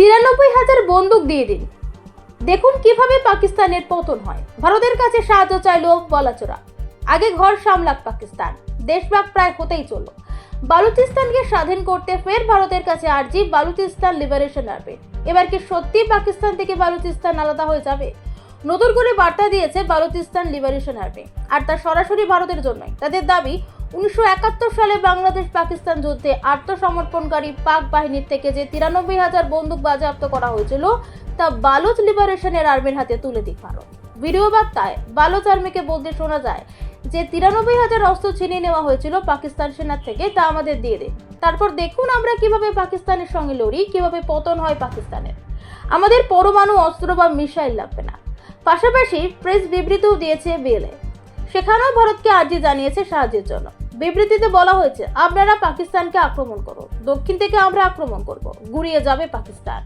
93,000 বন্দুক দিয়ে দিন, দেখুন কিভাবে পাকিস্তানের পতন হয়। ভারতের কাছে সাহায্য চাইলো বলাচোরা। আগে ঘর সামলাক পাকিস্তান, দেশভাগ প্রায় হতেই চলল। বালুচিস্তানকে স্বাধীন করতে ফের ভারতের কাছে আর্জি বালুচিস্তান লিবারেশন আর্মি। এবার কি সত্যি পাকিস্তান থেকে বালুচিস্তান আলাদা হয়ে যাবে? নতুন করে বার্তা দিয়েছে বালুচিস্তান লিবারেশন আর্মি, আর তা সরাসরি ভারতের জন্যই। তাদের দাবি, 1971 সালে বাংলাদেশ পাকিস্তান যুদ্ধে আত্মসমর্পণকারী পাক বাহিনীর থেকে যে 93,000 বন্দুক বাজেয়াপ্ত করা হয়েছিল তা বালুচ লিবারেশনের আর্মির হাতে তুলে দিক ভারত। ভিডিও বার্তায় বালুচ আর্মিকে বলতে শোনা যায় যে 93,000 অস্ত্র ছিনিয়ে নেওয়া হয়েছিল পাকিস্তান সেনার থেকে, তা আমাদের দিয়ে দিন। তারপর দেখুন আমরা কিভাবে পাকিস্তানের সঙ্গে লড়ি, কিভাবে পতন হয় পাকিস্তানের। আমাদের পরমাণু অস্ত্র বা মিসাইল লাগবে না। পাশাপাশি প্রেস বিবৃতিও দিয়েছে বিএলএ, সেখানেও ভারতকে আর্জি জানিয়েছে সাহায্যের জন্য। বিবৃতিতে বলা হয়েছে, আপনারা পাকিস্তানকে আক্রমণ করো, দক্ষিণ থেকে আমরা আক্রমণ করব, গুড়িয়ে যাবে পাকিস্তান।